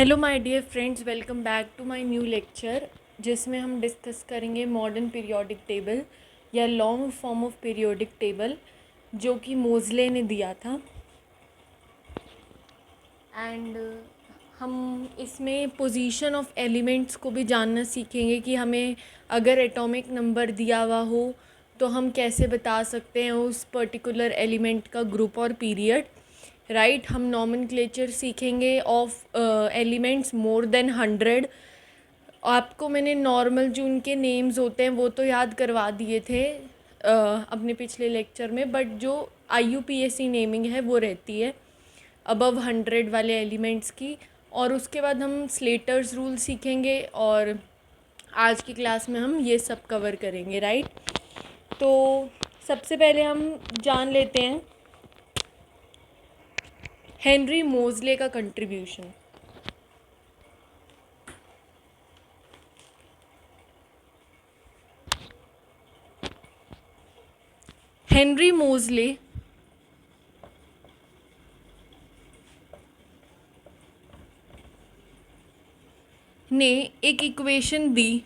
Hello my dear friends, welcome back to my new lecture जिसमें हम discuss करेंगे modern periodic table या long form of periodic table जो कि मोज़ले ने दिया था। एंड हम इसमें पोजीशन ऑफ एलिमेंट्स को भी जानना सीखेंगे कि हमें अगर एटॉमिक नंबर दिया हुआ हो तो हम कैसे बता सकते हैं उस पर्टिकुलर एलिमेंट का ग्रुप और पीरियड। राइट, हम नॉमेनक्लेचर सीखेंगे ऑफ एलिमेंट्स मोर देन 100। आपको मैंने नॉर्मल जो उनके नेम्स होते हैं वो तो याद करवा दिए थे अपने पिछले लेक्चर में, बट जो IUPAC नेमिंग है वो रहती है अबव 100 वाले एलिमेंट्स की। और उसके बाद हम स्लेटर्स रूल सीखेंगे और आज की क्लास में हम ये सब कवर करेंगे। राइट, तो सबसे पहले हम जान लेते हैं हेनरी मोज़ले का कंट्रीब्यूशन। हेनरी मोज़ले ने एक इक्वेशन दी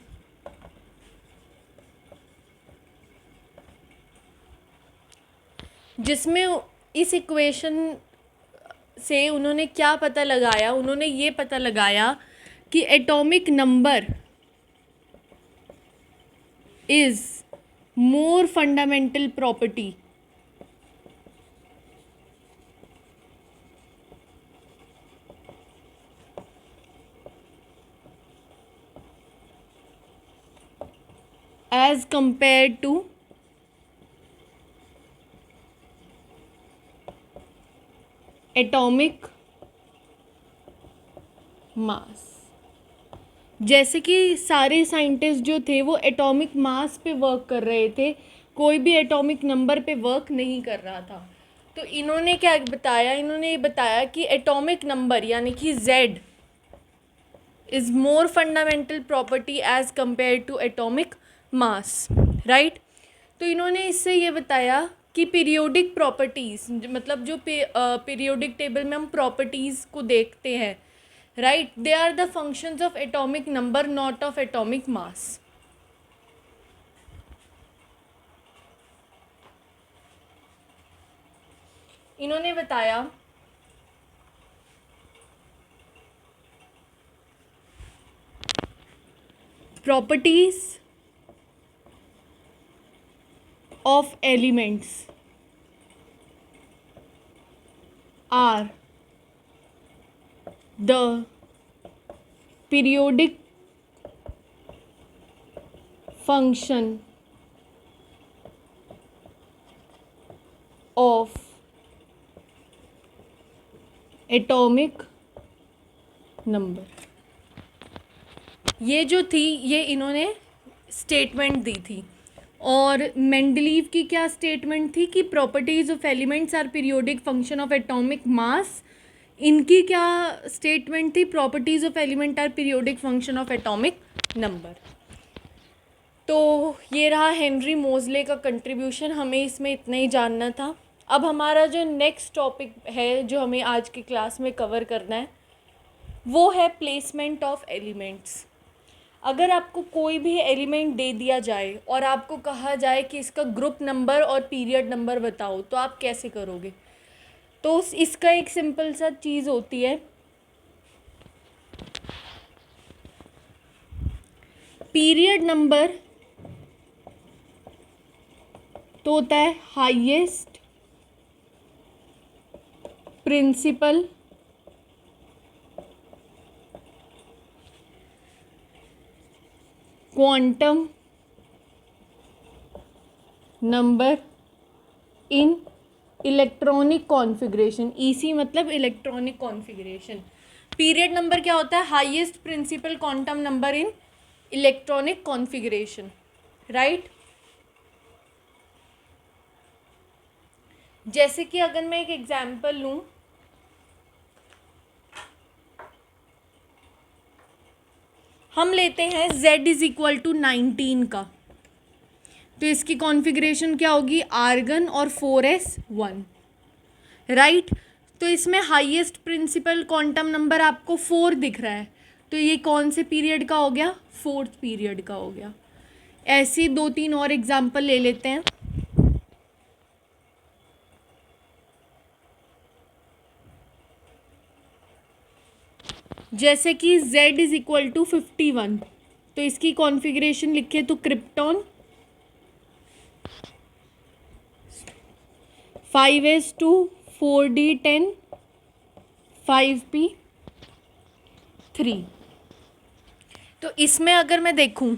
जिसमें इस इक्वेशन से उन्होंने क्या पता लगाया, उन्होंने ये पता लगाया कि atomic number is more fundamental property as compared to atomic mass. जैसे कि सारे साइंटिस्ट जो थे वो एटॉमिक मास पे वर्क कर रहे थे, कोई भी एटॉमिक नंबर पे वर्क नहीं कर रहा था। तो इन्होंने क्या बताया, इन्होंने ये बताया कि एटॉमिक नंबर यानी कि Z is more fundamental property as compare to atomic mass. Right, तो इन्होंने इससे ये बताया कि पीरियोडिक प्रॉपर्टीज़, मतलब जो पीरियोडिक टेबल में हम प्रॉपर्टीज़ को देखते हैं, right, they are the functions of atomic number not of atomic mass. इन्होंने बताया properties of elements are the periodic function of atomic number। ये जो थी ये इन्होंने स्टेटमेंट दी थी। और मेंडलीव की क्या स्टेटमेंट थी कि properties of elements are periodic function of atomic mass. इनकी क्या स्टेटमेंट थी, properties of element are periodic function of atomic number. तो ये रहा हेनरी मोज़ले का कंट्रीब्यूशन, हमें इसमें इतना ही जानना था। अब हमारा जो नेक्स्ट टॉपिक है जो हमें आज की क्लास में कवर करना है वो है प्लेसमेंट ऑफ एलिमेंट्स। अगर आपको कोई भी एलिमेंट दे दिया जाए और आपको कहा जाए कि इसका ग्रुप नंबर और पीरियड नंबर बताओ तो आप कैसे करोगे? तो इसका एक सिंपल सा चीज़ होती है, पीरियड नंबर तो होता है highest principal quantum number in electronic configuration. EC मतलब इलेक्ट्रॉनिक कॉन्फ़िगरेशन। पीरियड नंबर क्या होता है? Highest principal quantum number in electronic configuration. Right, जैसे कि अगर मैं एक एग्जांपल लूँ, हम लेते हैं Z इज इक्वल टू 19 का, तो इसकी कॉन्फ़िगरेशन क्या होगी? आर्गन और 4s1। राइट, तो इसमें हाईएस्ट प्रिंसिपल क्वांटम नंबर आपको 4 दिख रहा है, तो ये कौन से पीरियड का हो गया? 4th पीरियड का हो गया। ऐसी 2-3 और एग्जाम्पल ले लेते हैं। जैसे कि Z इज इक्वल टू 51, तो इसकी कॉन्फ़िगरेशन लिखे तो क्रिप्टॉन 5s2 4d10 5p3। तो इसमें अगर मैं देखूं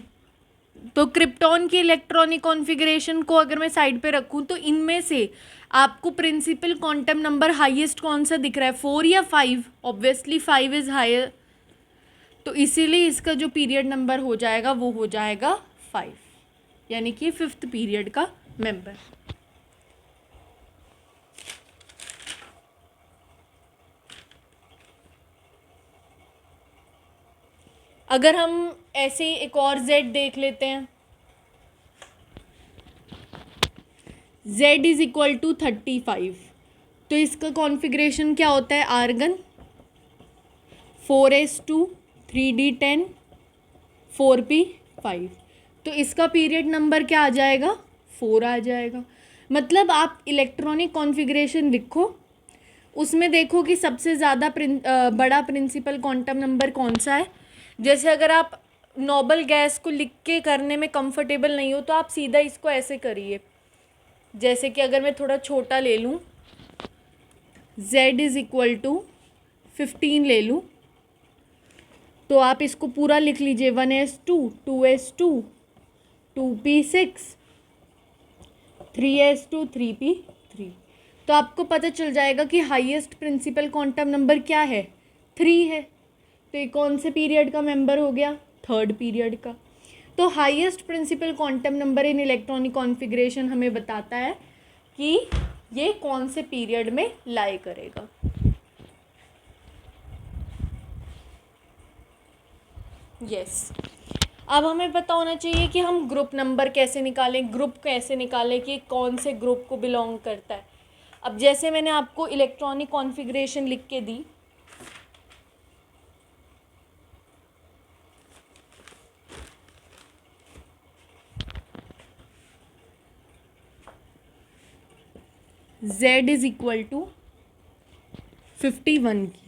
तो क्रिप्टॉन की इलेक्ट्रॉनिक कॉन्फ़िगरेशन को अगर मैं साइड पे रखूं तो इनमें से आपको प्रिंसिपल क्वांटम नंबर हाईएस्ट कौन सा दिख रहा है, 4 या 5? ऑब्वियसली 5 इज़ हायर, तो इसीलिए इसका जो पीरियड नंबर हो जाएगा वो हो जाएगा 5, यानी कि 5th पीरियड का मेंबर। अगर हम ऐसे ही एक और Z देख लेते हैं, Z इज इक्वल टू 35, तो इसका कॉन्फ़िगरेशन क्या होता है? आर्गन 4s2 3d10 4p5, तो इसका पीरियड नंबर क्या आ जाएगा? 4 आ जाएगा। मतलब आप इलेक्ट्रॉनिक कॉन्फ़िगरेशन लिखो, उसमें देखो कि सबसे ज़्यादा बड़ा प्रिंसिपल क्वांटम नंबर कौन सा है। जैसे अगर आप नोबल गैस को लिख के करने में कंफर्टेबल नहीं हो तो आप सीधा इसको ऐसे करिए, जैसे कि अगर मैं थोड़ा छोटा ले लूँ, Z इज़ इक्वल टू 15 ले लूँ, तो आप इसको पूरा लिख लीजिए 1s2 2s2 2p6 3s2 3p3। तो आपको पता चल जाएगा कि हाईएस्ट प्रिंसिपल क्वांटम नंबर क्या है? 3 है। तो ये कौन से पीरियड का मेंबर हो गया? 3rd पीरियड का। तो highest principal quantum number in electronic configuration हमें बताता है कि ये कौन से पीरियड में लाई करेगा। यस, अब हमें पता होना चाहिए कि हम ग्रुप नंबर कैसे निकालें, ग्रुप कैसे निकालें कि कौन से ग्रुप को बिलोंग करता है। अब जैसे मैंने आपको इलेक्ट्रॉनिक कॉन्फ़िगरेशन लिख के दी, Z इज इक्वल टू 51 की,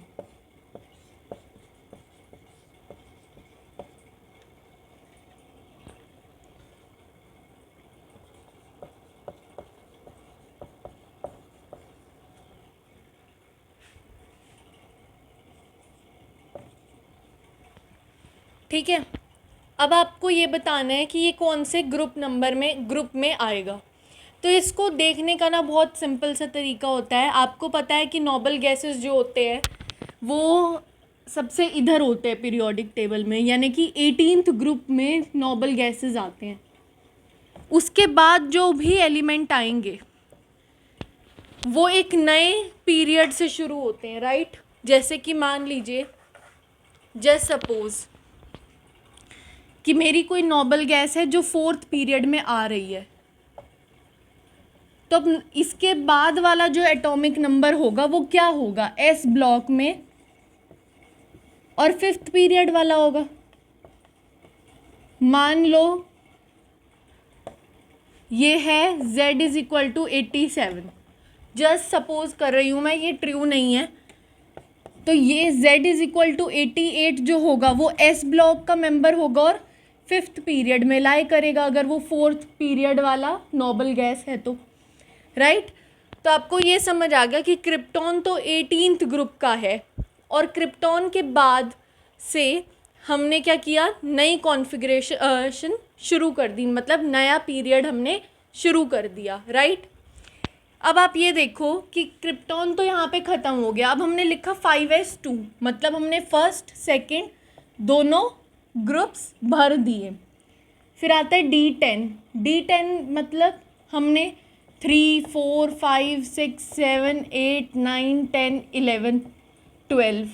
ठीक है। अब आपको ये बताना है कि ये कौन से ग्रुप में आएगा। तो इसको देखने का ना बहुत सिंपल सा तरीका होता है। आपको पता है कि नोबल गैसेस जो होते हैं वो सबसे इधर होते हैं पीरियोडिक टेबल में, यानी कि 18th ग्रुप में नोबल गैसेस आते हैं। उसके बाद जो भी एलिमेंट आएंगे वो एक नए पीरियड से शुरू होते हैं, राइट। जैसे कि मान लीजिए, जस्ट सपोज कि मेरी कोई नोबल गैस है जो 4th पीरियड में आ रही है, तो अब इसके बाद वाला जो एटॉमिक नंबर होगा वो क्या होगा? S ब्लॉक में, और 5th पीरियड वाला होगा। मान लो ये है Z is equal to 87, just suppose कर रही हूँ मैं, ये ट्रू नहीं है। तो ये Z इज इक्वल टू 88 जो होगा वो S ब्लॉक का मेंबर होगा और 5th पीरियड में लाई करेगा, अगर वो 4th पीरियड वाला नोबल गैस है तो, राइट। तो आपको ये समझ आ गया कि क्रिप्टॉन तो 18th ग्रुप का है, और क्रिप्टॉन के बाद से हमने क्या किया? नई कॉन्फ़िगरेशन शुरू कर दी, मतलब नया पीरियड हमने शुरू कर दिया, राइट। अब आप ये देखो कि क्रिप्टॉन तो यहाँ पे ख़त्म हो गया। अब हमने लिखा 5s2, मतलब हमने फर्स्ट सेकंड दोनों ग्रुप्स भर दिए। फिर आता है D10 मतलब हमने 3 4 5 6 7 8 9 10 11 12।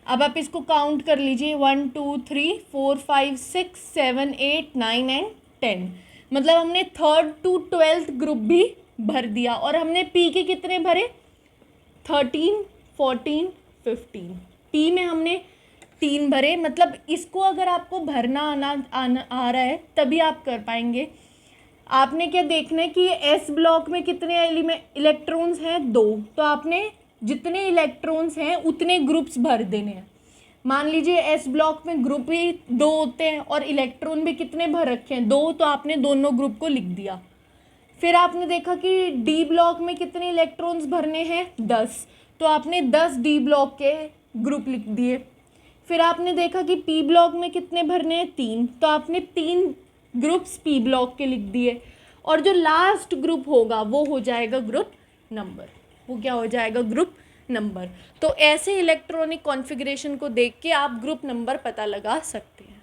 अब आप इसको काउंट कर लीजिए, 1 2 3 4 5 6 7 8 9 एंड 10, मतलब हमने 3rd to 12th ग्रुप भी भर दिया। और हमने P के कितने भरे? 13, 14, 15। टी में हमने 3 भरे, मतलब इसको अगर आपको भरना आना आ रहा है तभी आप कर पाएंगे। आपने क्या देखना है कि एस ब्लॉक में कितने इलेक्ट्रॉन्स हैं, 2। तो आपने जितने इलेक्ट्रॉन्स हैं उतने ग्रुप्स भर देने हैं। मान लीजिए एस ब्लॉक में ग्रुप ही 2 होते हैं और इलेक्ट्रॉन भी कितने भर रखे हैं, 2, तो आपने दोनों ग्रुप को लिख दिया। फिर आपने देखा कि डी ब्लॉक में कितने इलेक्ट्रॉन्स भरने हैं, 10, तो आपने 10 डी ब्लॉक के ग्रुप लिख दिए। फिर आपने देखा कि पी ब्लॉक में कितने भरने हैं, 3, तो आपने 3 ग्रुप्स पी ब्लॉक के लिख दिए। और जो लास्ट ग्रुप होगा वो हो जाएगा ग्रुप नंबर। वो क्या हो जाएगा, ग्रुप नंबर। तो ऐसे इलेक्ट्रॉनिक कॉन्फ़िगरेशन को देख के आप ग्रुप नंबर पता लगा सकते हैं।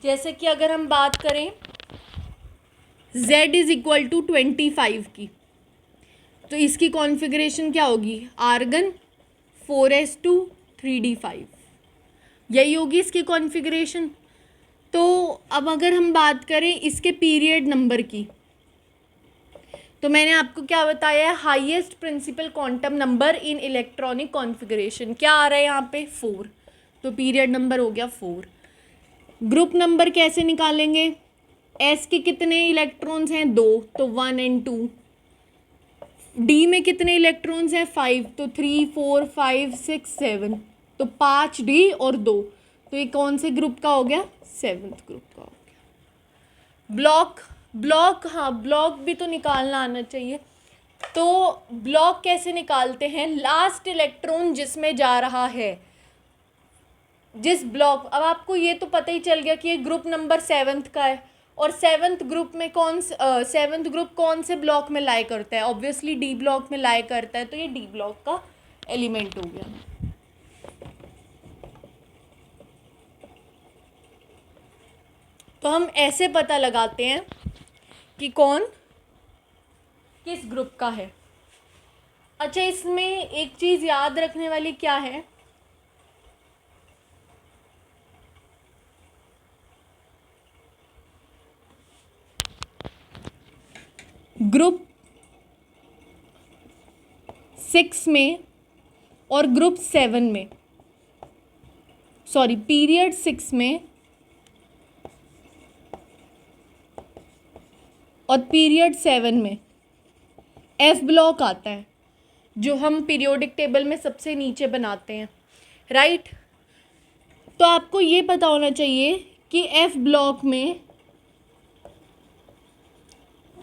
जैसे कि अगर हम बात करें Z = 25 की, तो इसकी कॉन्फ़िगरेशन क्या होगी, आर्गन 4s2 3d5, यही होगी इसकी कॉन्फ़िगरेशन। तो अब अगर हम बात करें इसके पीरियड नंबर की, तो मैंने आपको क्या बताया है, highest principal quantum number in electronic configuration क्या आ रहा है यहाँ पे, 4, तो पीरियड नंबर हो गया 4। ग्रुप नंबर कैसे निकालेंगे, एस के कितने इलेक्ट्रॉन्स हैं, 2, तो 1 और 2। डी में कितने इलेक्ट्रॉन्स हैं, 5, तो 3, 4, 5, 6, 7, तो 5 डी और 2, तो ये कौन से ग्रुप का हो गया, 7th ग्रुप का हो गया। ब्लॉक हाँ, ब्लॉक भी तो निकालना आना चाहिए। तो ब्लॉक कैसे निकालते हैं, लास्ट इलेक्ट्रॉन जिसमें जा रहा है, जिस ब्लॉक, अब आपको ये तो पता ही चल गया कि ये ग्रुप नंबर 7th का है, और 7th ग्रुप में 7th ग्रुप कौन से ब्लॉक में लाई करता है, ऑब्वियसली डी ब्लॉक में लाई करता है, तो ये डी ब्लॉक का एलिमेंट हो गया। तो हम ऐसे पता लगाते हैं कि कौन किस ग्रुप का है। अच्छा, इसमें एक चीज़ याद रखने वाली क्या है, ग्रुप 6 में और ग्रुप 7 में, सॉरी पीरियड 6 में और पीरियड 7 में एफ ब्लॉक आता है, जो हम पीरियोडिक टेबल में सबसे नीचे बनाते हैं, राइट। तो आपको ये पता होना चाहिए कि एफ ब्लॉक में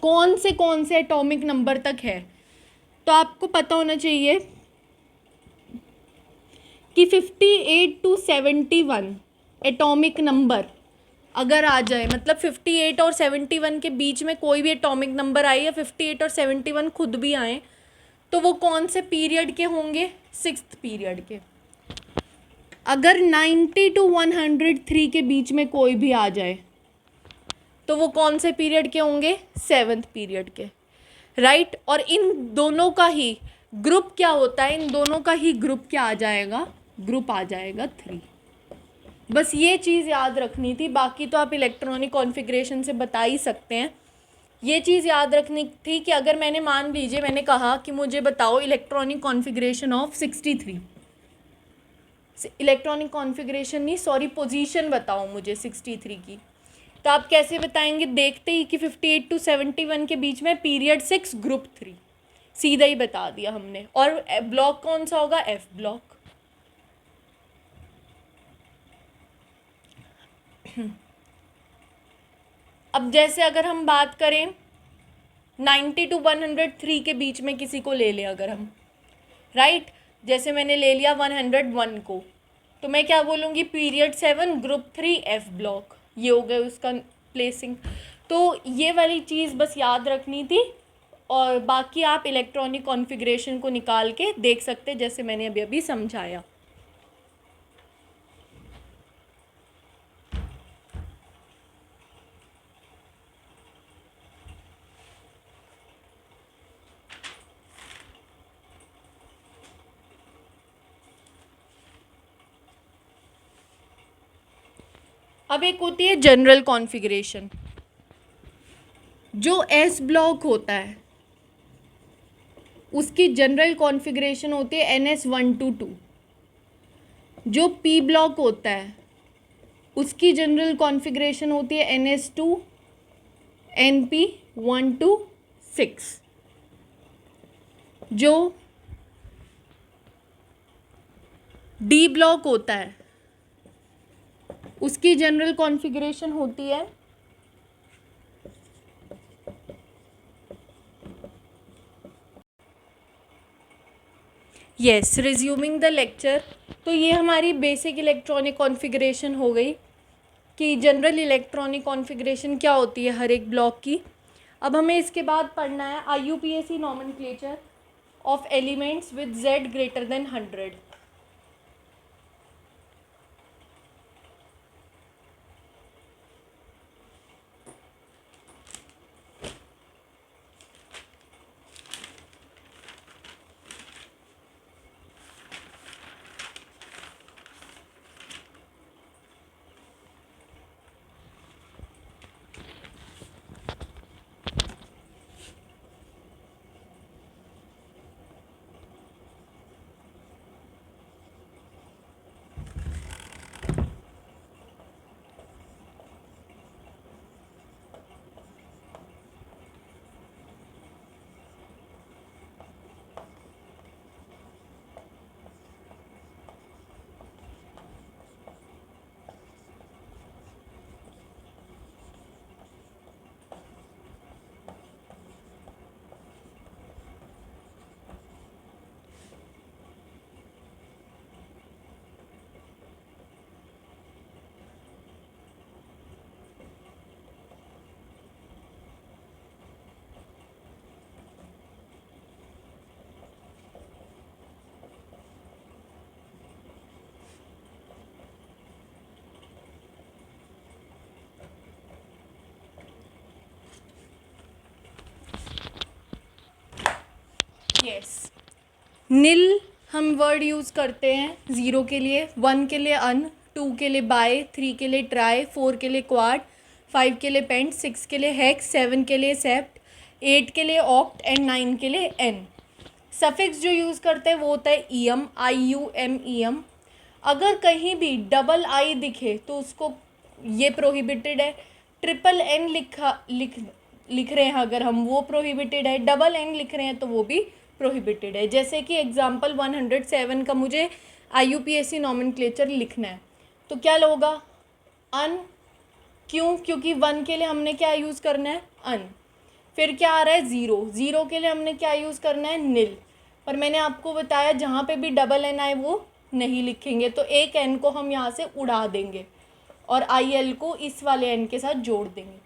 कौन से एटॉमिक नंबर तक है। तो आपको पता होना चाहिए कि 58 to 71 एटॉमिक नंबर अगर आ जाए, मतलब 58 और 71 के बीच में कोई भी एटॉमिक नंबर आए, या 58 और 71 खुद भी आए, तो वो कौन से पीरियड के होंगे, 6th पीरियड के। अगर 90 to 103 के बीच में कोई भी आ जाए, तो वो कौन से पीरियड के होंगे, 7th पीरियड के, राइट। और इन दोनों का ही ग्रुप क्या होता है, इन दोनों का ही ग्रुप क्या आ जाएगा, ग्रुप आ जाएगा 3। बस ये चीज़ याद रखनी थी, बाकी तो आप इलेक्ट्रॉनिक कॉन्फ़िगरेशन से बता ही सकते हैं। ये चीज़ याद रखनी थी कि अगर मैंने मान लीजिए मैंने कहा कि मुझे बताओ electronic configuration of 63, electronic configuration नहीं, सॉरी पोजीशन बताओ मुझे 63 की, तो आप कैसे बताएंगे, देखते ही कि 58 to 71 के बीच में पीरियड 6 ग्रुप 3, सीधा ही बता दिया हमने। और ब्लॉक कौन सा होगा, एफ ब्लॉक। अब जैसे अगर हम बात करें 90 to 103 के बीच में किसी को ले लें अगर हम, राइट, जैसे मैंने ले लिया 101 को, तो मैं क्या बोलूँगी, पीरियड 7 ग्रुप 3 एफ ब्लॉक, ये हो गया उसका प्लेसिंग। तो ये वाली चीज़ बस याद रखनी थी, और बाकी आप इलेक्ट्रॉनिक कॉन्फ़िगरेशन को निकाल के देख सकते हैं, जैसे मैंने अभी अभी समझाया। अब एक होती है जनरल कॉन्फ़िगरेशन। जो एस ब्लॉक होता है उसकी जनरल कॉन्फ़िगरेशन होती है NS122। जो पी ब्लॉक होता है उसकी जनरल कॉन्फ़िगरेशन होती है NS2 NP126। जो डी ब्लॉक होता है उसकी जनरल कॉन्फ़िगरेशन होती है यस रिज्यूमिंग द लेक्चर। तो ये हमारी बेसिक इलेक्ट्रॉनिक कॉन्फ़िगरेशन हो गई कि जनरल इलेक्ट्रॉनिक कॉन्फ़िगरेशन क्या होती है हर एक ब्लॉक की। अब हमें इसके बाद पढ़ना है IUPAC nomenclature of elements with Z greater than 100। Yes nil हम वर्ड यूज़ करते हैं 0 के लिए, 1 के लिए अन, 2 के लिए बाय, 3 के लिए ट्राई, 4 के लिए क्वाड, 5 के लिए पेंट, 6 के लिए हेक्स, 7 के लिए सेप्ट, 8 के लिए ऑक्ट एंड 9 के लिए एन। सफिक्स जो यूज़ करते हैं वो होता है ईएम, IUMEM। अगर कहीं भी डबल आई दिखे तो उसको ये प्रोहिबिटेड है। ट्रिपल एन लिख रहे हैं अगर हम, वो प्रोहिबिटेड है। डबल एन लिख रहे हैं तो वो भी प्रोहिबिटेड है। जैसे कि एग्जांपल 107 का मुझे IUPAC नॉमेनक्लेचर लिखना है तो क्या होगा अन। क्यों? क्योंकि 1 के लिए हमने क्या यूज़ करना है अन। फिर क्या आ रहा है 0, 0 के लिए हमने क्या यूज़ करना है नील। पर मैंने आपको बताया जहाँ पे भी डबल एन आए वो नहीं लिखेंगे, तो एक एन को हम यहाँ से उड़ा देंगे और IL को इस वाले एन के साथ जोड़ देंगे।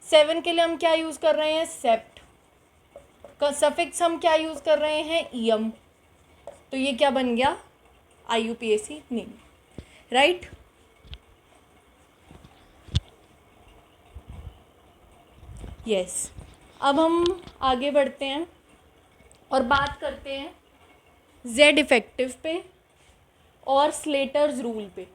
7 के लिए हम क्या यूज़ कर रहे हैं सेप्ट का सफिक्स हम क्या यूज़ कर रहे हैं ईएम। तो ये क्या बन गया IUPAC नील, राइट। यस अब हम आगे बढ़ते हैं और बात करते हैं Z इफेक्टिव पे और स्लेटर्स रूल पे।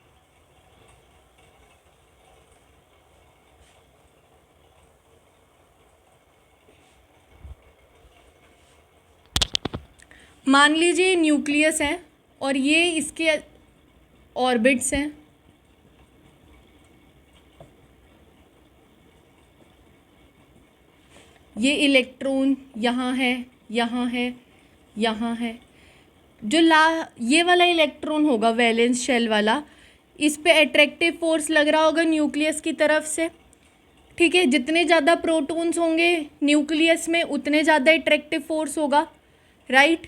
मान लीजिए न्यूक्लियस है और ये इसके ऑर्बिट्स हैं। ये इलेक्ट्रॉन यहाँ है, यहाँ है, यहाँ है। जो ये वाला इलेक्ट्रॉन होगा वैलेंस शेल वाला, इस पे अट्रैक्टिव फोर्स लग रहा होगा न्यूक्लियस की तरफ से, ठीक है। जितने ज़्यादा प्रोटॉन्स होंगे न्यूक्लियस में उतने ज़्यादा अट्रैक्टिव फोर्स होगा, राइट।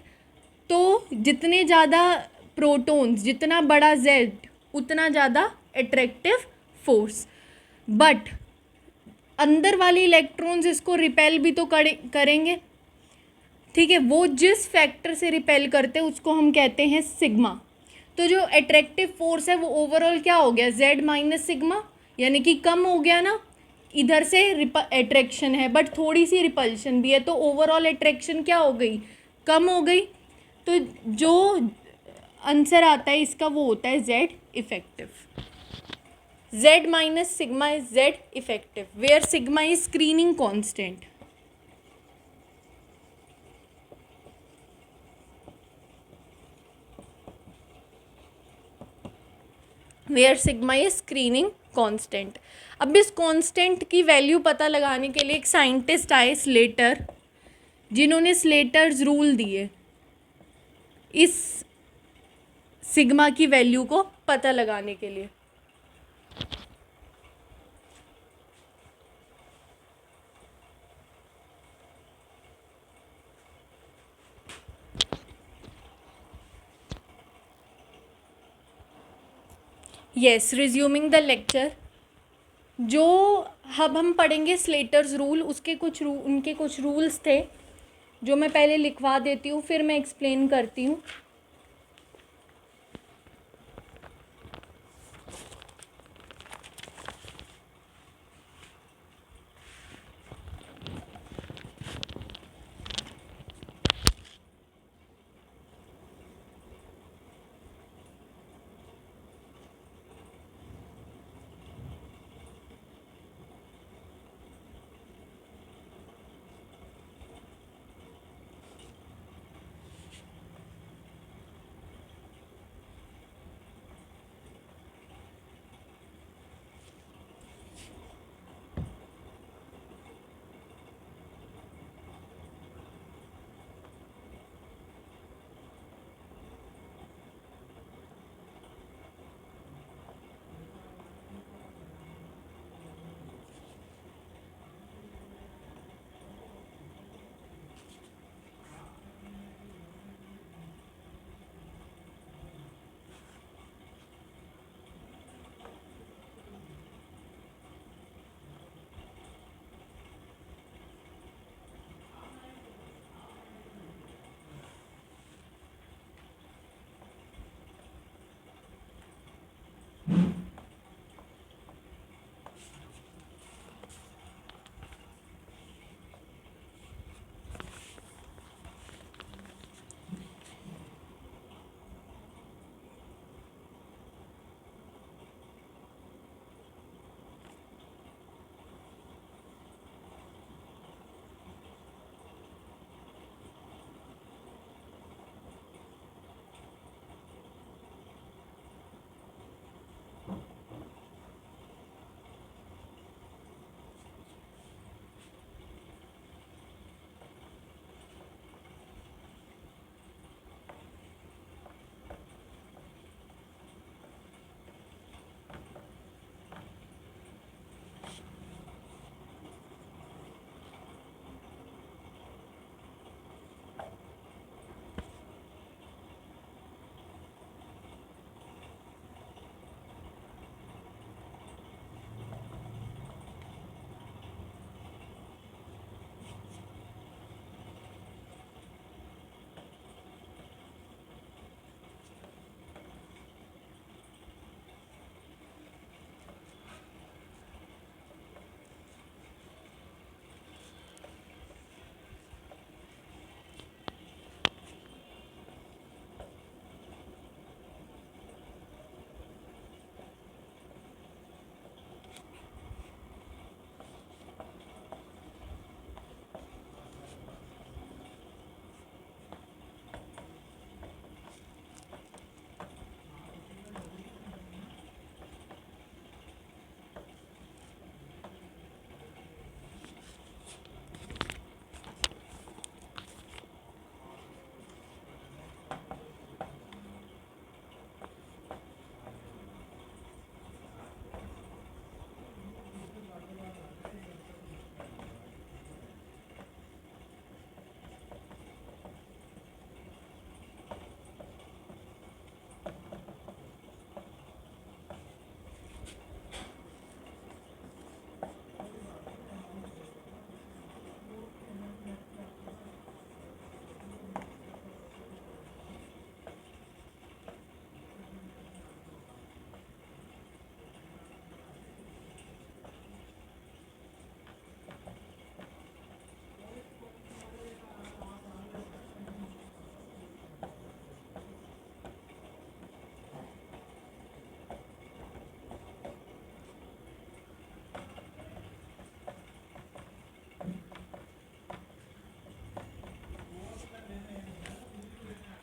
तो जितने ज़्यादा प्रोटॉन्स, जितना बड़ा Z उतना ज़्यादा अट्रैक्टिव फोर्स। बट अंदर वाले इलेक्ट्रॉन्स इसको रिपेल भी तो करेंगे, ठीक है। वो जिस फैक्टर से रिपेल करते हैं उसको हम कहते हैं सिग्मा। तो जो अट्रैक्टिव फोर्स है वो ओवरऑल क्या हो गया Z माइनस सिग्मा, यानी कि कम हो गया ना। इधर से अट्रैक्शन है बट थोड़ी सी रिपल्शन भी है, तो ओवरऑल अट्रैक्शन क्या हो गई कम हो गई। तो जो आंसर आता है इसका वो होता है Z effective. Z minus sigma is Z effective, where sigma is screening constant. Where sigma is screening constant. अब इस कांस्टेंट की वैल्यू पता लगाने के लिए एक साइंटिस्ट आए स्लेटर, जिन्होंने स्लेटर्स रूल दिए इस सिग्मा की वैल्यू को पता लगाने के लिए. Yes, resuming the lecture. जो अब हम पढ़ेंगे स्लेटर्स रूल, उनके कुछ रूल्स थे जो मैं पहले लिखवा देती हूँ, फिर मैं एक्सप्लेन करती हूँ.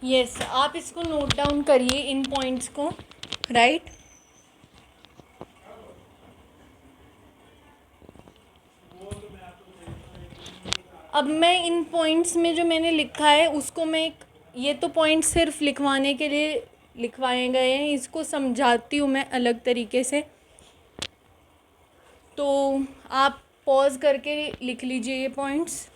यस, आप इसको नोट डाउन करिए इन पॉइंट्स को, राइट। अब मैं इन पॉइंट्स में जो मैंने लिखा है उसको ये तो पॉइंट सिर्फ लिखवाने के लिए लिखवाए गए हैं, इसको समझाती हूँ मैं अलग तरीके से। तो आप पॉज करके लिख लीजिए ये पॉइंट्स।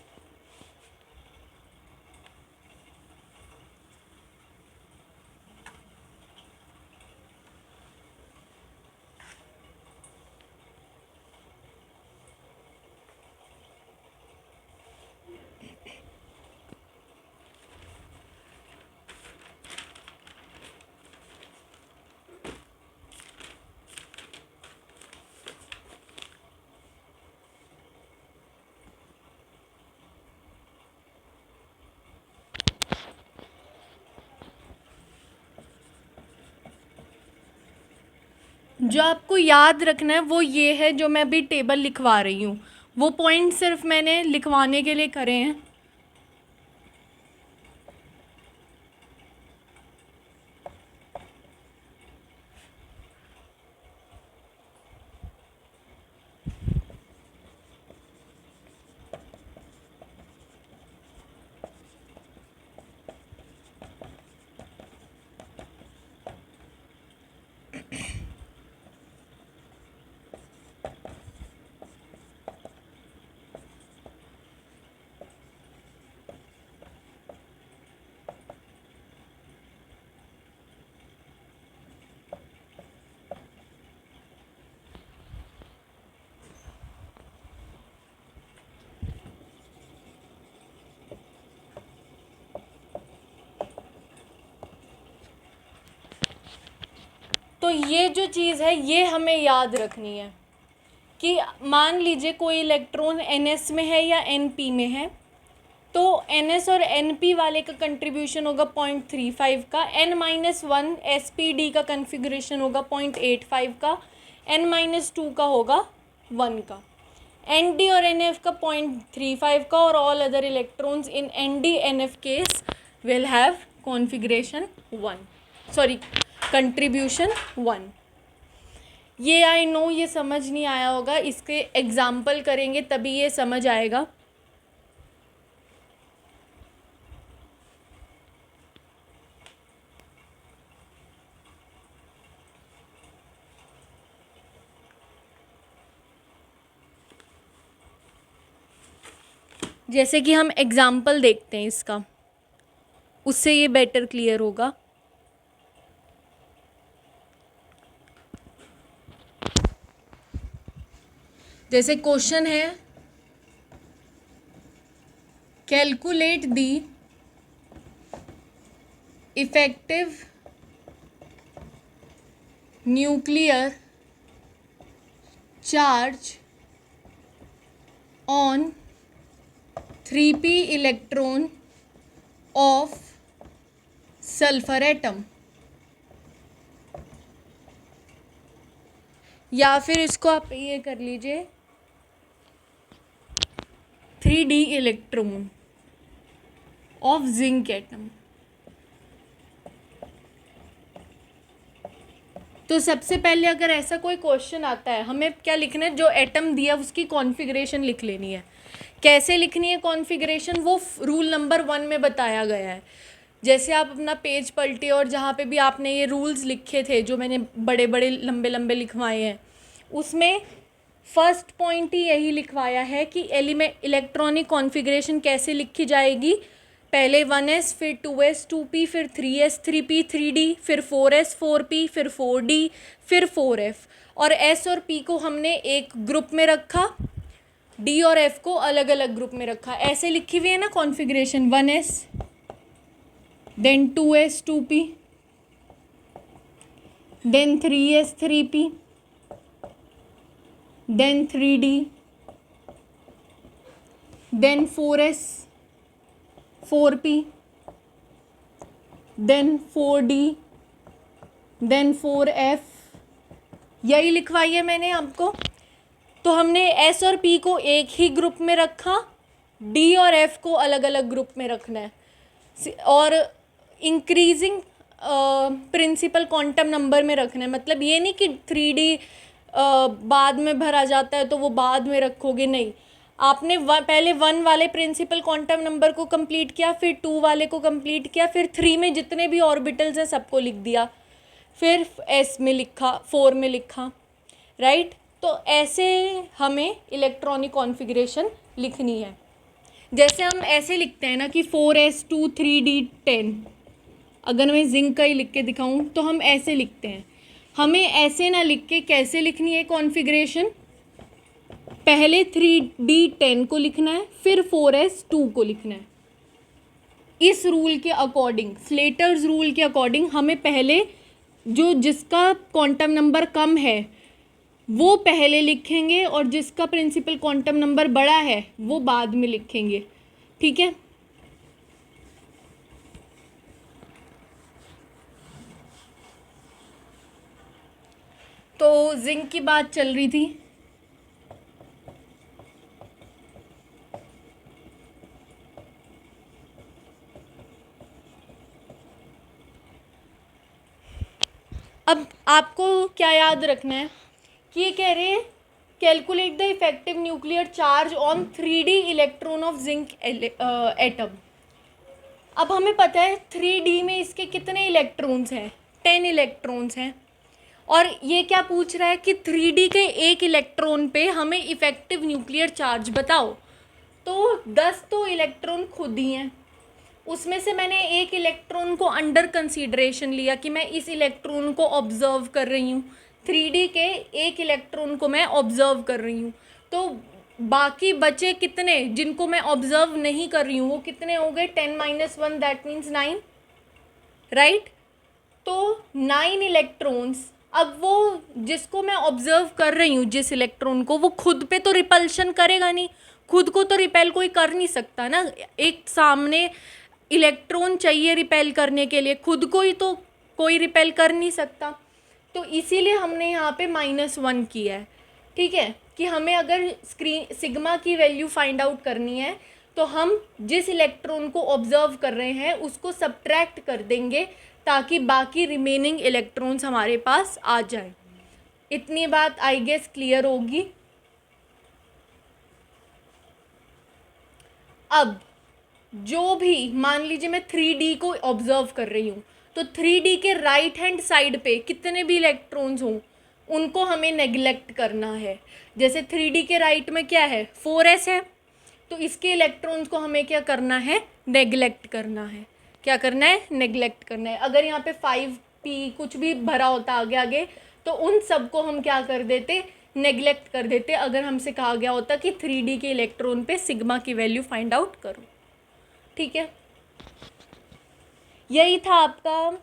जो आपको याद रखना है वो ये है, जो मैं अभी टेबल लिखवा रही हूँ वो पॉइंट सिर्फ मैंने लिखवाने के लिए करे हैं। तो ये जो चीज़ है ये हमें याद रखनी है कि मान लीजिए कोई इलेक्ट्रॉन NS में है या NP में है, तो NS और NP वाले का कंट्रीब्यूशन होगा 0.35 का, N-1 SPD का कन्फिग्रेशन होगा 0.85 का, N-2 का होगा 1 का, ND और NF का 0.35 का, और all other electrons in ND NF case will have configuration 1, sorry contribution 1। ये आई नो ये समझ नहीं आया होगा, इसके एग्जाम्पल करेंगे तभी ये समझ आएगा। जैसे कि हम एग्जाम्पल देखते हैं इसका, उससे ये बेटर क्लियर होगा। जैसे क्वेश्चन है, calculate the effective nuclear charge on 3p electron of sulphur atom, या फिर इसको आप ये कर लीजिए 3d electron of zinc atom. तो सबसे पहले अगर ऐसा कोई क्वेश्चन आता है, हमें क्या लिखना है, जो एटम दिया उसकी कॉन्फ़िगरेशन लिख लेनी है। कैसे लिखनी है कॉन्फ़िगरेशन, वो रूल नंबर 1 में बताया गया है। जैसे आप अपना पेज पलटे और जहाँ पे भी आपने ये रूल्स लिखे थे जो मैंने बड़े बड़े लंबे लंबे लिखवाए हैं, उसमें फर्स्ट पॉइंट ही यही लिखवाया है कि एलिमेंट इलेक्ट्रॉनिक कॉन्फ़िगरेशन कैसे लिखी जाएगी। पहले 1s, फिर 2s 2p, फिर 3s 3p 3d, फिर 4s 4p, फिर 4d, फिर 4f, और s और p को हमने एक ग्रुप में रखा, d और f को अलग अलग ग्रुप में रखा। ऐसे लिखी हुई है ना configuration, 1s then 2s 2p, then 3s 3p, then 3d, then 4s 4p, then 4d, then 4f। यही लिखवाई है मैंने आपको। तो हमने s और p को एक ही ग्रुप में रखा, d और f को अलग अलग ग्रुप में रखना है। और इंक्रीजिंग प्रिंसिपल क्वांटम नंबर में रखना है। मतलब ये नहीं कि 3D बाद में भरा जाता है तो वो बाद में रखोगे, नहीं। आपने पहले 1 वाले प्रिंसिपल क्वांटम नंबर को कंप्लीट किया, फिर 2 वाले को कंप्लीट किया, फिर 3 में जितने भी ऑर्बिटल्स हैं सबको लिख दिया, फिर S में लिखा, 4 में लिखा, राइट। तो ऐसे हमें इलेक्ट्रॉनिक कॉन्फ़िगरेशन लिखनी है। जैसे हम ऐसे लिखते हैं ना कि 4s2 3d10, अगर मैं जिंक का ही लिख के दिखाऊं तो हम ऐसे लिखते हैं। हमें ऐसे ना लिख के कैसे लिखनी है कॉन्फ़िगरेशन, पहले 3d10 को लिखना है, फिर 4s2 को लिखना है। इस रूल के अकॉर्डिंग, स्लेटर्स रूल के अकॉर्डिंग, हमें पहले जिसका क्वांटम नंबर कम है वो पहले लिखेंगे और जिसका प्रिंसिपल क्वांटम नंबर बड़ा है वो बाद में लिखेंगे, ठीक है। तो जिंक की बात चल रही थी। अब आपको क्या याद रखना है कि ये कह रहे हैं calculate the effective nuclear charge on 3D electron of zinc atom. अब हमें पता है 3D में इसके कितने इलेक्ट्रॉन्स हैं, 10 इलेक्ट्रॉन्स हैं। और ये क्या पूछ रहा है कि 3D के एक इलेक्ट्रॉन पे हमें इफेक्टिव न्यूक्लियर चार्ज बताओ। तो 10 तो इलेक्ट्रॉन खुद ही हैं, उसमें से मैंने एक इलेक्ट्रॉन को अंडर कंसीडरेशन लिया कि मैं इस इलेक्ट्रॉन को ऑब्जर्व कर रही हूँ, 3D के एक इलेक्ट्रॉन को मैं ऑब्जर्व कर रही हूँ। तो बाकी बचे कितने जिनको मैं ऑब्जर्व नहीं कर रही हूँ वो कितने हो गए, 10 - 1 दैट मीन्स 9, राइट। तो 9 इलेक्ट्रॉन्स, अब वो जिसको मैं ऑब्जर्व कर रही हूँ, जिस इलेक्ट्रॉन को, वो खुद पे तो रिपल्शन करेगा नहीं, खुद को तो रिपेल कोई कर नहीं सकता ना। एक सामने इलेक्ट्रॉन चाहिए रिपेल करने के लिए, खुद को ही तो कोई रिपेल कर नहीं सकता। तो इसीलिए हमने यहाँ पे -1 किया है, ठीक है। कि हमें अगर सिग्मा की वैल्यू फाइंड आउट करनी है तो हम जिस इलेक्ट्रॉन को ऑब्जर्व कर रहे हैं उसको सब्ट्रैक्ट कर देंगे ताकि बाकी रिमेनिंग इलेक्ट्रॉन्स हमारे पास आ जाए। इतनी बात आई गेस क्लियर होगी। अब जो भी मान लीजिए मैं 3D को ऑब्जर्व कर रही हूँ, तो 3D के राइट हैंड साइड पे कितने भी इलेक्ट्रॉन्स हों उनको हमें नेग्लेक्ट करना है। जैसे 3D के राइट में क्या है, 4s है, तो इसके इलेक्ट्रॉन्स को हमें क्या करना है, नेग्लेक्ट करना है। क्या करना है, नेग्लेक्ट करना है। अगर यहाँ पे 5p कुछ भी भरा होता आगे आगे तो उन सब को हम क्या कर देते, नेग्लेक्ट कर देते, अगर हमसे कहा गया होता कि 3D के इलेक्ट्रॉन पे सिग्मा की वैल्यू फाइंड आउट करो, ठीक है। यही था आपका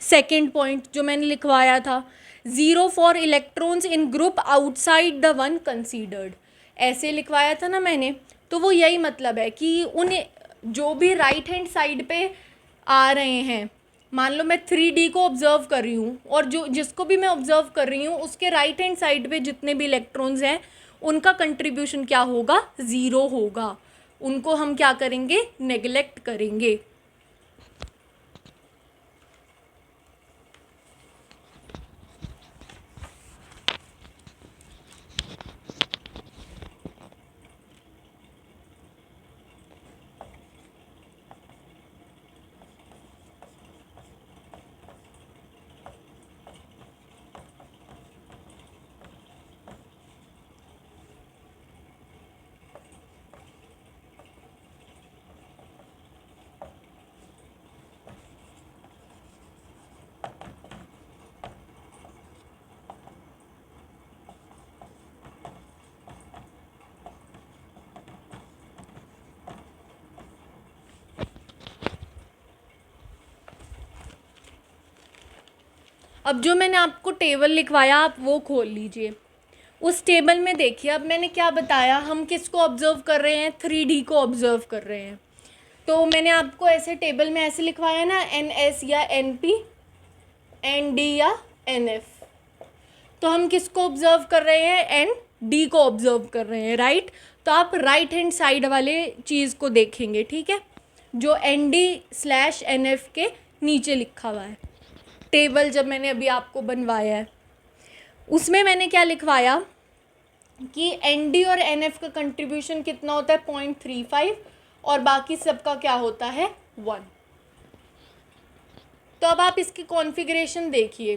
सेकेंड पॉइंट जो मैंने लिखवाया था, 0 for electrons in group outside the one considered. ऐसे लिखवाया था ना मैंने, तो वो यही मतलब है कि उन जो भी राइट हैंड साइड पे आ रहे हैं, मान लो मैं 3D को ऑब्जर्व कर रही हूँ और जिसको भी मैं ऑब्जर्व कर रही हूँ उसके राइट हैंड साइड पे जितने भी इलेक्ट्रॉन्स हैं उनका कंट्रीब्यूशन क्या होगा, 0 होगा। उनको हम क्या करेंगे, नेग्लेक्ट करेंगे। अब जो मैंने आपको टेबल लिखवाया आप वो खोल लीजिए। उस टेबल में देखिए, अब मैंने क्या बताया, हम किसको ऑब्जर्व कर रहे हैं, 3D को ऑब्जर्व कर रहे हैं। तो मैंने आपको ऐसे टेबल में ऐसे लिखवाया ना, NS या NP, ND या NF। तो हम किसको ऑब्जर्व कर रहे हैं, ND को ऑब्जर्व कर रहे हैं, राइट। तो आप राइट हैंड साइड वाले चीज़ को देखेंगे, ठीक है, जो ND/NF के नीचे लिखा हुआ है। टेबल जब मैंने अभी आपको बनवाया है उसमें मैंने क्या लिखवाया कि ND और NF का कंट्रीब्यूशन कितना होता है 0.35 और बाकी सबका क्या होता है 1। तो अब आप इसकी कॉन्फ़िगरेशन देखिए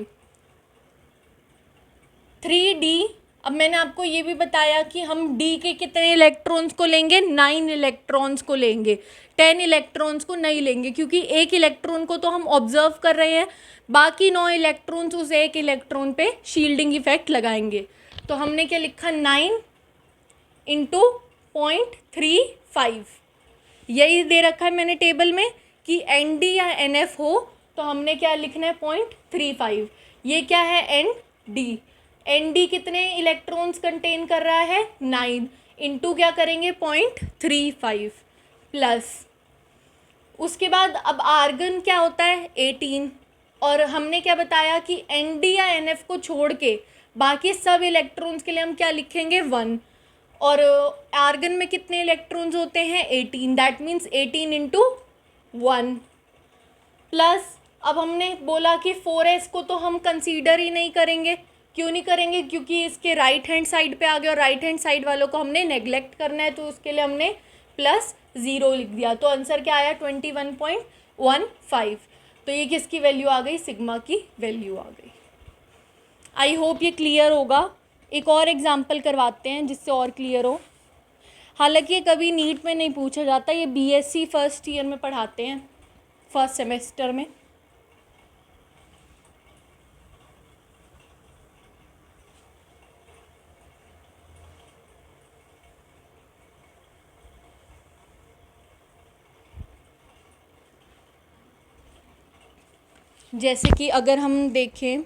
3D। अब मैंने आपको ये भी बताया कि हम D के कितने इलेक्ट्रॉन्स को लेंगे, 9 इलेक्ट्रॉन्स को लेंगे, 10 इलेक्ट्रॉन्स को नहीं लेंगे, क्योंकि एक इलेक्ट्रॉन को तो हम ऑब्जर्व कर रहे हैं, बाकी 9 इलेक्ट्रॉन्स उस एक इलेक्ट्रॉन पे शील्डिंग इफेक्ट लगाएंगे। तो हमने क्या लिखा 9 इंटू 0.35, यही दे रखा है मैंने टेबल में कि ND या NF हो तो हमने क्या लिखना है 0.35। ये क्या है ND कितने इलेक्ट्रॉन्स कंटेन कर रहा है 9, इंटू क्या करेंगे 0.35 प्लस उसके बाद अब आर्गन क्या होता है 18, और हमने क्या बताया कि ND या NF को छोड़ के बाकी सब इलेक्ट्रॉन्स के लिए हम क्या लिखेंगे 1, और आर्गन में कितने इलेक्ट्रॉन्स होते हैं 18, दैट मीन्स 18 इंटू 1 प्लस अब हमने बोला कि 4s को तो हम कंसीडर ही नहीं करेंगे। क्यों नहीं करेंगे? क्योंकि इसके राइट हैंड साइड पे आ गया और राइट हैंड साइड वालों को हमने नेग्लेक्ट करना है, तो उसके लिए हमने +0 लिख दिया। तो आंसर क्या आया 21.15। तो ये किसकी वैल्यू आ गई? सिग्मा की वैल्यू आ गई। आई होप ये क्लियर होगा। एक और एग्जाम्पल करवाते हैं जिससे और क्लियर हो। हालांकि ये कभी नीट में नहीं पूछा जाता, ये BSc फर्स्ट ईयर में पढ़ाते हैं, फर्स्ट सेमेस्टर में। जैसे कि अगर हम देखें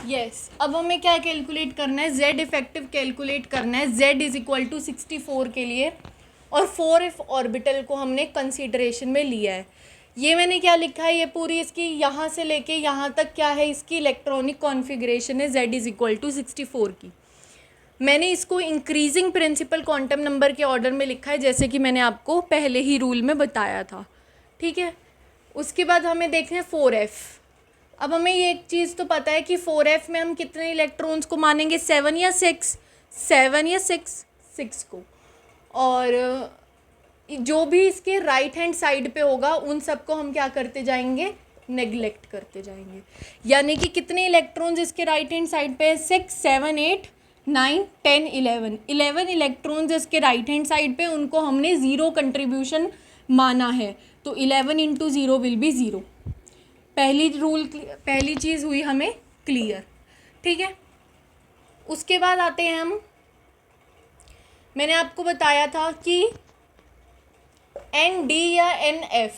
यस, अब हमें क्या कैलकुलेट करना है? Z इफेक्टिव कैलकुलेट करना है। Z = 64 के लिए, और 4f ऑर्बिटल को हमने कंसीडरेशन में लिया है। ये मैंने क्या लिखा है? ये पूरी इसकी यहाँ से लेके यहाँ तक क्या है, इसकी इलेक्ट्रॉनिक कॉन्फ़िगरेशन है Z = 64 की। मैंने इसको इंक्रीजिंग प्रिंसिपल क्वांटम नंबर के ऑर्डर में लिखा है, जैसे कि मैंने आपको पहले ही रूल में बताया था, ठीक है। उसके बाद हमें देखना है 4f। अब हमें ये एक चीज़ तो पता है कि 4f में हम कितने इलेक्ट्रॉन्स को मानेंगे, 7 या 6, 7 या 6 को। और जो भी इसके राइट हैंड साइड पे होगा उन सबको हम क्या करते जाएंगे, नेग्लेक्ट करते जाएंगे। यानी कि कितने इलेक्ट्रॉन्स इसके राइट हैंड साइड पे है, 6, 7, 8, 9, 10, 11 इलेक्ट्रॉन्स इसके राइट हैंड साइड पे, उनको हमने ज़ीरो कंट्रीब्यूशन माना है, तो 11 into zero will be zero. पहली चीज़ हुई हमें क्लियर, ठीक है। उसके बाद आते हैं हम, मैंने आपको बताया था कि ND या NF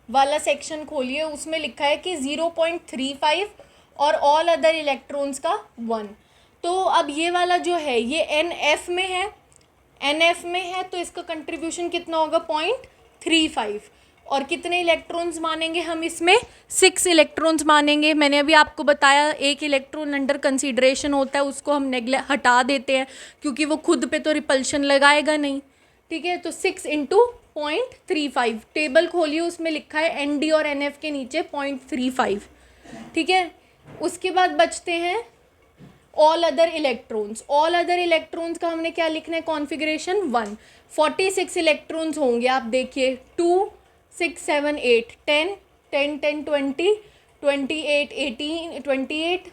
वाला सेक्शन खोलिए, उसमें लिखा है कि 0.35 और ऑल अदर इलेक्ट्रॉन्स का 1। तो अब ये वाला जो है ये NF में है, तो इसका कंट्रीब्यूशन कितना होगा, 0.35। और कितने इलेक्ट्रॉन्स मानेंगे हम इसमें, 6 इलेक्ट्रॉन्स मानेंगे। मैंने अभी आपको बताया एक इलेक्ट्रॉन अंडर कंसीडरेशन होता है, उसको हम हटा देते हैं क्योंकि वो खुद पे तो रिपल्शन लगाएगा नहीं, ठीक है। तो 6 इंटू 0.35, टेबल खोलिए उसमें लिखा है ND और NF के नीचे 0.35, ठीक है। उसके बाद बचते हैं ऑल अदर इलेक्ट्रॉन्स का हमने क्या लिखना है, कॉन्फ़िगरेशन 1। 46 इलेक्ट्रॉन्स होंगे, आप देखिए 2, 6, 7, 8, 10, 10, 10, 20, 28, 18, 28,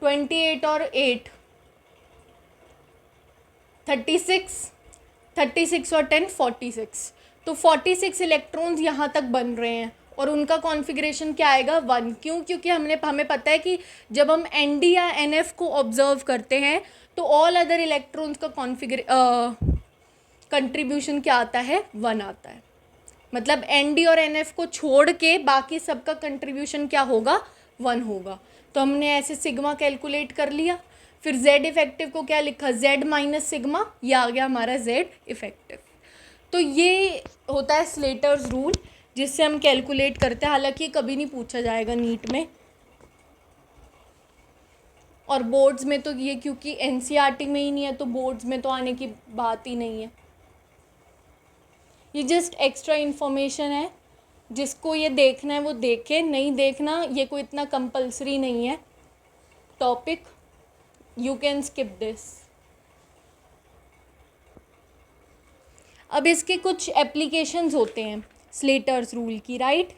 28 और 8, 36, 36 और 10, 46। तो 46 इलेक्ट्रॉन्स यहाँ तक बन रहे हैं और उनका कॉन्फ़िगरेशन क्या आएगा, 1। क्यों, क्योंकि हमें पता है कि जब हम ND या NF को ऑब्जर्व करते हैं तो ऑल अदर इलेक्ट्रॉन्स का कंट्रीब्यूशन क्या आता है, 1 आता है। मतलब ND और NF को छोड़ के बाकी सबका कंट्रीब्यूशन क्या होगा, 1 होगा। तो हमने ऐसे सिग्मा कैलकुलेट कर लिया। फिर Z इफेक्टिव को क्या लिखा, Z माइनस सिग्मा, ये आ गया हमारा Z इफेक्टिव। तो ये होता है स्लेटर्स रूल, जिससे हम कैलकुलेट करते हैं। हालांकि कभी नहीं पूछा जाएगा नीट में और बोर्ड्स में, तो ये क्योंकि NCERT में ही नहीं है तो बोर्ड्स में तो आने की बात ही नहीं है। ये जस्ट एक्स्ट्रा इन्फॉर्मेशन है, जिसको ये देखना है वो देखे, नहीं देखना ये कोई इतना कंपल्सरी नहीं है topic, you can skip this. अब इसके कुछ एप्लीकेशंस होते हैं स्लेटर्स रूल की, राइट।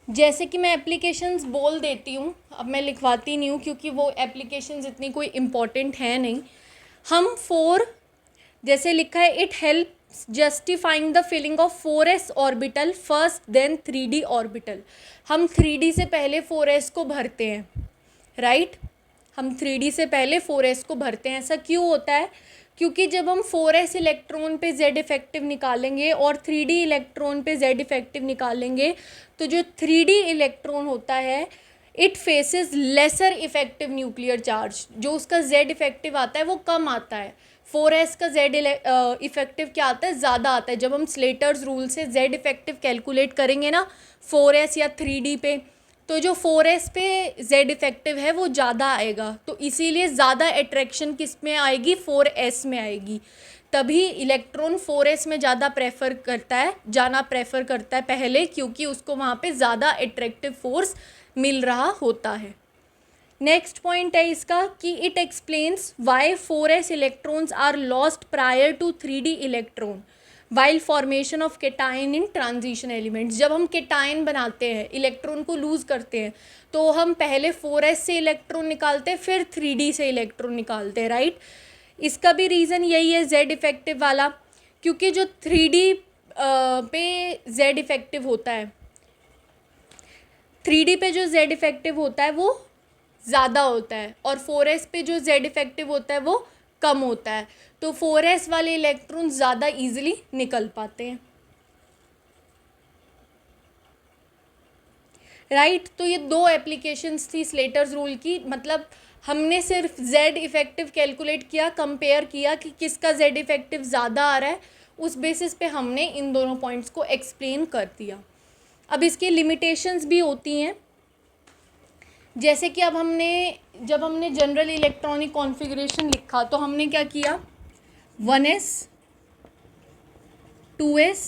जैसे कि मैं एप्लीकेशंस बोल देती हूँ, अब मैं लिखवाती नहीं हूँ क्योंकि वो एप्लीकेशंस इतनी कोई इम्पॉर्टेंट है नहीं। हम 4 जैसे लिखा है, it helps justifying the filling of 4s orbital first then 3d orbital. हम 3d से पहले 4s को भरते हैं, राइट। हम 3d से पहले 4s को भरते हैं। ऐसा क्यों होता है, क्योंकि जब हम 4s इलेक्ट्रॉन पे Z इफेक्टिव निकालेंगे और 3d इलेक्ट्रॉन पे Z इफेक्टिव निकालेंगे, तो जो 3d इलेक्ट्रॉन होता है it faces lesser effective nuclear charge, जो उसका Z इफेक्टिव आता है वो कम आता है। 4s का Z इफेक्टिव क्या आता है, ज़्यादा आता है। जब हम स्लेटर्स रूल से Z इफेक्टिव कैलकुलेट करेंगे ना 4s या 3d पे, तो जो 4s पे Z इफेक्टिव है वो ज़्यादा आएगा, तो इसीलिए ज़्यादा अट्रैक्शन किस में आएगी, 4s में आएगी। तभी इलेक्ट्रॉन 4s में ज़्यादा जाना प्रेफर करता है पहले, क्योंकि उसको वहाँ पे ज़्यादा अट्रैक्टिव फोर्स मिल रहा होता है। नेक्स्ट पॉइंट है इसका कि it explains why 4s electrons are lost prior to 3d electron while formation of cation in transition elements. जब हम केटाइन बनाते हैं, इलेक्ट्रॉन को लूज़ करते हैं, तो हम पहले 4s से इलेक्ट्रॉन निकालते हैं, फिर 3d से इलेक्ट्रॉन निकालते हैं, राइट। इसका भी रीज़न यही है Z इफेक्टिव वाला, क्योंकि जो 3d पे Z इफेक्टिव होता है, 3d पे जो Z इफेक्टिव होता है वो ज़्यादा होता है और 4s पे जो Z इफेक्टिव होता है वो कम होता है, तो 4s वाले इलेक्ट्रॉन ज़्यादा इजीली निकल पाते हैं, राइट। तो ये 2 एप्लीकेशंस थी स्लेटर्स रूल की। मतलब हमने सिर्फ Z इफेक्टिव कैलकुलेट किया, कंपेयर किया कि किसका Z इफेक्टिव ज़्यादा आ रहा है, उस बेसिस पे हमने इन दोनों पॉइंट्स को एक्सप्लेन कर दिया। अब इसकी लिमिटेशंस भी होती हैं। जैसे कि अब जब हमने जनरल इलेक्ट्रॉनिक कॉन्फ़िगरेशन लिखा तो हमने क्या किया, 1s 2s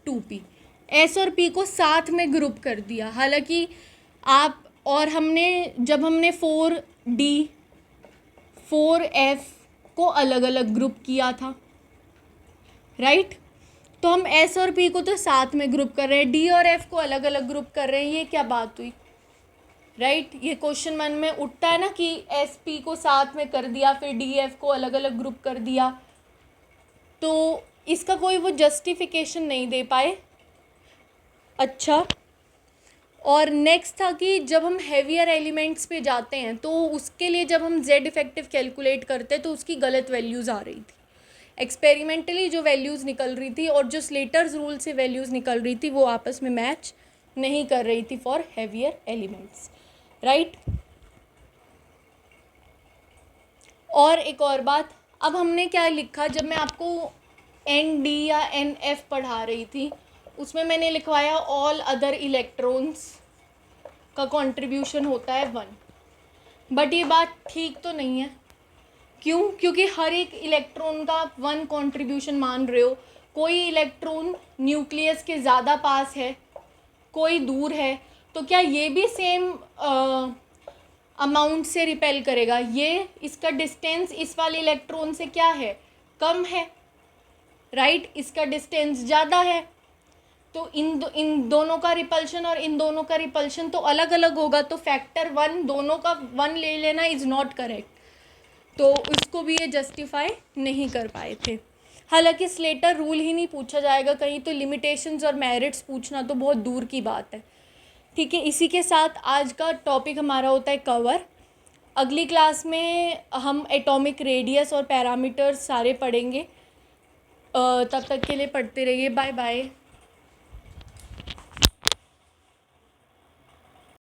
2p, s और p को साथ में ग्रुप कर दिया। हालांकि जब हमने 4d 4f को अलग अलग ग्रुप किया था, राइट। तो हम s और p को तो साथ में ग्रुप कर रहे हैं, d और f को अलग अलग ग्रुप कर रहे हैं, ये क्या बात हुई, राइट। ये क्वेश्चन मन में उठता है ना कि एस पी को साथ में कर दिया, फिर डी एफ को अलग अलग ग्रुप कर दिया, तो इसका कोई वो जस्टिफिकेशन नहीं दे पाए। अच्छा, और नेक्स्ट था कि जब हम हैवियर एलिमेंट्स पे जाते हैं तो उसके लिए जब हम जेड इफेक्टिव कैलकुलेट करते हैं तो उसकी गलत वैल्यूज़ आ रही थी। एक्सपेरिमेंटली जो वैल्यूज़ निकल रही थी और जो स्लेटर्स रूल से वैल्यूज़ निकल रही थी वो आपस में मैच नहीं कर रही थी फॉर हैवियर एलिमेंट्स, राइट। और एक और बात, अब हमने क्या लिखा, जब मैं आपको एन डी या एन एफ पढ़ा रही थी उसमें मैंने लिखवाया ऑल अदर इलेक्ट्रॉन्स का कंट्रीब्यूशन होता है 1, बट ये बात ठीक तो नहीं है। क्यों? क्योंकि हर एक इलेक्ट्रॉन का 1 कंट्रीब्यूशन मान रहे हो। कोई इलेक्ट्रॉन न्यूक्लियस के ज़्यादा पास है, कोई दूर है, तो क्या ये भी सेम अमाउंट से रिपेल करेगा? इसका डिस्टेंस इस वाले इलेक्ट्रॉन से क्या है, कम है, राइट। इसका डिस्टेंस ज़्यादा है, तो इन दोनों का रिपल्शन और इन दोनों का रिपल्शन तो अलग अलग होगा, तो फैक्टर 1 दोनों का 1 ले लेना इज़ नॉट करेक्ट। तो उसको भी ये जस्टिफाई नहीं कर पाए थे। हालांकि स्लेटर रूल ही नहीं पूछा जाएगा कहीं, तो लिमिटेशंस और मेरिट्स पूछना तो बहुत दूर की बात है। ठीक है, इसी के साथ आज का टॉपिक हमारा होता है कवर। अगली क्लास में हम एटॉमिक रेडियस और पैरामीटर्स सारे पढ़ेंगे। तब तक के लिए पढ़ते रहिए। Bye bye.